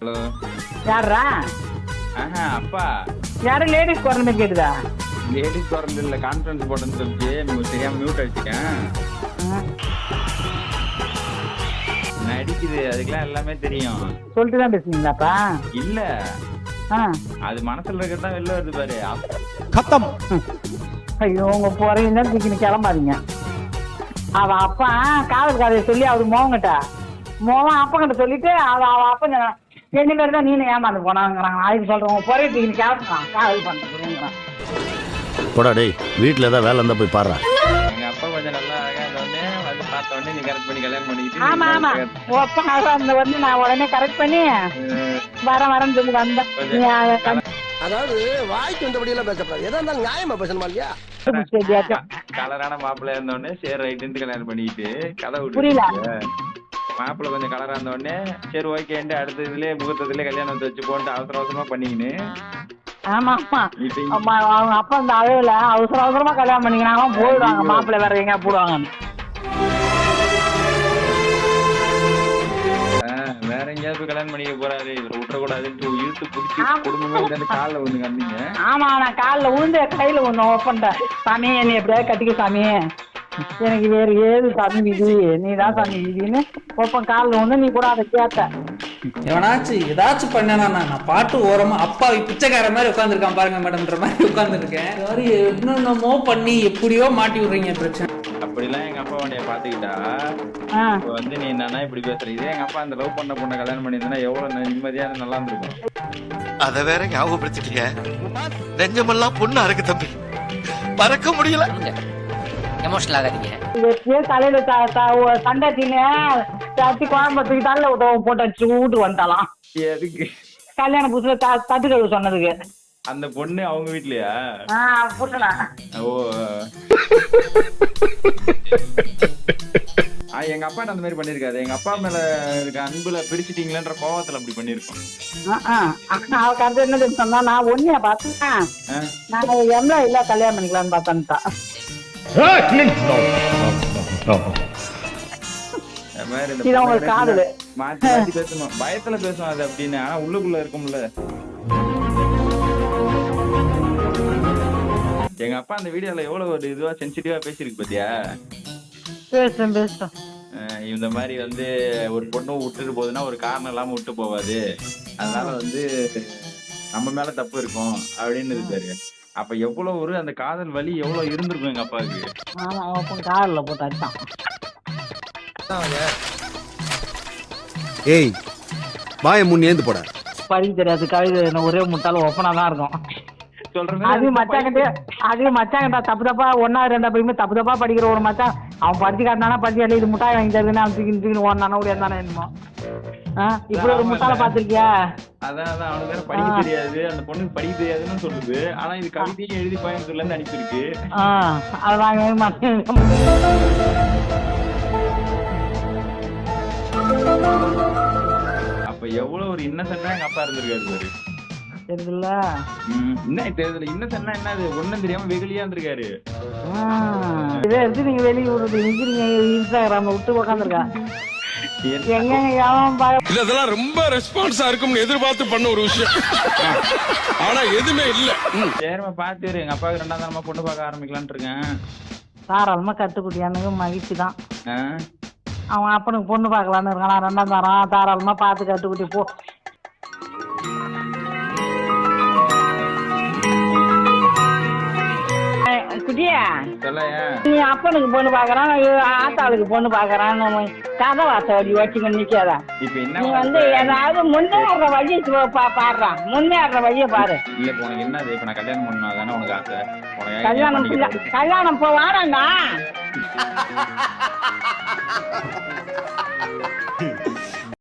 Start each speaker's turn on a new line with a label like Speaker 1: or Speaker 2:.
Speaker 1: Hello
Speaker 2: யாரா?
Speaker 1: அப்பா.
Speaker 2: யாரும் லேடிஸ் குரல் மாதிரி கேட்டுதா?
Speaker 1: லேடிஸ் குரல் இல்ல, கான்ஃபரன்ஸ் போட்டேன்னு சொல்லிச்சு தெரியாம மியூட் அடிச்சிட்டேன். நடிக்குது, அதுக்கெல்லாம் எல்லாமே தெரியும்.
Speaker 2: சொல்லிட்டு தான் பேசுனீங்களாப்பா?
Speaker 1: இல்ல, அது மனசுல இருக்கிறதான் வெளில வருது பாரு.
Speaker 2: கத்தம். ஐயோ, உங்க போறீங்க தூக்கி கிளம்பாதீங்க. அவ அப்பா காதல் கதையை சொல்லி அவரு மோகங்கிட்ட அப்பா கிட்ட சொல்லிட்டு அவ அப்பா ரெண்டு பேர் தான் நீனு ஏமாந்து போனாங்கிறாங்க. அதுக்கு சொல்றேன் பொறைய தூக்கி கிளம்புறான் காதல் பண்ணுறேங்கிறான்.
Speaker 3: போடா டேய், வீட்டுல ஏதாவது வேலை இருந்தா போய் பாரு.
Speaker 1: எங்க அப்பா கொஞ்சம் நல்லா அழகா இருந்தோடனே வந்து பார்த்த உடனே நீ கரெக்ட் பண்ணி கல்யாணம் பண்ணிக்கிட்டு.
Speaker 2: ஆமா ஆமா, அப்பா அழகா வந்து நான் உடனே கரெக்ட் பண்ணி வரேன்னு சொல்லி வந்தேன்.
Speaker 4: அதாவது வாய்க்கு வந்தபடி எல்லாம் பேசப்படாது, எதா இருந்தாலும் நியாயமா பேசணுமா இல்லையா?
Speaker 1: கலரான மாப்பிள்ளை இருந்தோடனே சரி ரைட்டு கல்யாணம் பண்ணிக்கிட்டு கதை
Speaker 2: புரியல.
Speaker 1: மாப்பிள்ளை கொஞ்சம் கலரா இருந்தோடனே சரி ஓகேன்ட்டு அடுத்த இதுலயே முகூர்த்தத்திலே கல்யாணத்தை வச்சு போட்டு அவசர அவசரமா பண்ணிக்கின்னு.
Speaker 2: ஆமா ஆமா, அவங்க அப்பா இந்த அழகுல அவசர அவசரமா கல்யாணம் பண்ணிக்கிறாங்க, போயிடுவாங்க மாப்பிள்ளை வேற எங்க போடுவாங்க.
Speaker 1: வேற எங்கேயாவது போய் கல்யாணம் பண்ணிக்க போறாரு, இவர் விட்டுறக்கூடாதுன்னு இழுத்து பிடிச்சி குடும்பமே காலில் வந்து கண்டிங்க.
Speaker 2: ஆமா, நான் காலில் விழுந்து கையில ஒண்ணு ஓப்பன்ட்டேன். சாமி என்னை எப்படியாவது கட்டிக்க சாமி, எனக்கு வேறு ஏது சாமி விதி, நீ தான் சாமி விதின்னு ஒப்பன் காலில் வந்து நீ கூட அதை கேட்ட.
Speaker 5: எவனாச்சும் ஏதாச்சும் பண்ணனா நான் பாட்டு ஓரமா அப்பா பிச்சைக்கார மாதிரி உட்காந்துருக்கான் பாருங்க மேடம்ன்ற மாதிரி உட்காந்துருக்கேன். என்னென்னமோ பண்ணி எப்படியோ மாட்டி விடுறீங்க பிரச்சனை.
Speaker 1: அப்படிலாம் எங்க அப்பா உடைய பாத்துக்கிட்டா வந்து நீ என்னன்னா இப்படி பேசுறீங்க. எங்க அப்பா அந்த லவ் பண்ண பொண்ணை கல்யாணம் பண்ணியிருந்தா எவ்வளவு நிம்மதியான நல்லா இருந்திருக்கும்.
Speaker 3: அத வேற ஞாபகப்படுத்திட்டீங்க, நெஞ்சமெல்லாம் பொண்ணா இருக்கு தம்பி, பறக்க முடியல.
Speaker 6: எமோஷனல் ஆகாதீங்க.
Speaker 2: தலையில சண்டை தீனு தட்டி குழம்பத்துக்கு தள்ள போட்டு வீட்டு வந்துட்டாலாம்.
Speaker 1: எதுக்கு?
Speaker 2: கல்யாண புதுசுல தட்டு கழுவு சொன்னதுக்கு.
Speaker 1: அந்த பொண்ணு அவங்க வீட்லயா?
Speaker 2: புரியல.
Speaker 1: ஓ, எங்க அப்பா அந்த மாதிரி பண்ணிருக்காரு. எங்க அப்பா மேல இருக்க அன்புல பிரிச்சுட்டீங்களேன்ற கோவத்துல அப்படி பண்ணிருக்கோம்.
Speaker 2: அவ கருத்து என்ன சொன்னா, நான் ஒன்னியா பார்த்தேன், நாங்க எம்ல இல்ல கல்யாணம் பண்ணிக்கலாம்னு பார்த்தேன்ட்டா.
Speaker 1: பேசணும் பயத்துல பேசும் அது அப்படின்னு, ஆனா உள்ளுக்குள்ள இருக்கும்ல. எங்க அப்பா அந்த வீடியோல எவ்வளவு ஒரு இதுவா சென்சிட்டிவா பேசிருக்கு பாத்தியா?
Speaker 2: பேசும்
Speaker 1: இந்த மாதிரி வந்து ஒரு பொண்ணு விட்டுட்டு போகுதுன்னா ஒரு காரணம் இல்லாம விட்டு போவாது, அதனால வந்து நம்ம மேல தப்பு இருக்கும் அப்படின்னு இருக்காரு. அப்ப எவ்வளவு ஒரு அந்த காதல் வலி எவ்வளவு இருந்திருக்கும் எங்க அப்பாவுக்கு.
Speaker 2: காதல்ல போட்டு அடிச்சான்.
Speaker 3: ஏய், வாய முன் ஏந்து போட.
Speaker 2: படிக்க தெரியாது, கவிதை ஒரே முட்டாலும் ஒப்பனாதான் இருக்கும். அது மச்சாங்கிட்ட தப்பு தப்பா ஒன்னா ரெண்டா போயுமே தப்பு தப்பா படிக்கிற ஒரு மச்சான், அவன் படிச்சு காட்டினானா படிச்சு இது முட்டாய் வாங்கி தருதுன்னு அவன் தூக்கி ஓடனானா ஓடி இருந்தானே என்னமோ. இப்படி ஒரு முட்டாள பாத்திருக்கியா?
Speaker 1: அதான் அவனுக்கு வேற படிக்க தெரியாது, அந்த பொண்ணுக்கு படிக்க தெரியாதுன்னு சொல்லுது. ஆனா இது கவிதையை எழுதி கோயம்புத்தூர்ல இருந்து அனுப்பியிருக்கு.
Speaker 2: அது வாங்கவே மாட்டேன்.
Speaker 1: அப்ப எவ்வளவு ஒரு இன்னசென்ட்டா எங்க அப்பா இருந்திருக்காரு பாரு.
Speaker 2: தெரியுதுல்ல?
Speaker 1: என்ன தெரியல, இன்னசென்ட்னா என்னது ஒண்ணும் தெரியாம வெகுளியா இருந்திருக்காரு.
Speaker 2: இதே எடுத்து நீங்க வெளியே விடுறது நீங்க இன்ஸ்டாகிராம்ல விட்டு உட்காந்துருக்கா.
Speaker 7: இதெல்லாம் ரொம்ப ரெஸ்பான்ஸா இருக்கும்னு எதிர்பார்த்து பண்ண ஒரு விஷயம், ஆனா எதுவுமே இல்ல.
Speaker 1: சரிமா பாத்து எங்க அப்பாவுக்கு ரெண்டாம் தரமா பொண்ணு பார்க்க ஆரம்பிக்கலான் இருக்கேன்.
Speaker 2: தாராளமா கட்டுக்குட்டியானுக்கு மகிழ்ச்சி தான். அவன் அப்பனுக்கு பொண்ணு பார்க்கலான்னு இருக்கான், ரெண்டாம் தரம் தாராளமா பார்த்து கட்டுக்குட்டி போ. குட்டியா, நீ அப்பனுக்கு பொண்ணு பாக்குறான், ஆத்தாளுக்கு பொண்ணு பாக்குறான், கதை வார்த்தை வச்சுக்க நிக்காதா? நீ வந்து ஏதாவது முன்னேற வழியை பாடுறான், முன்னேற வழியை பாரு.
Speaker 1: இல்ல உனக்கு என்னது, இப்ப நான் கல்யாணம் பண்ணாதானே உனக்கு ஆசை?
Speaker 2: கல்யாணம் போ வாராண்டா.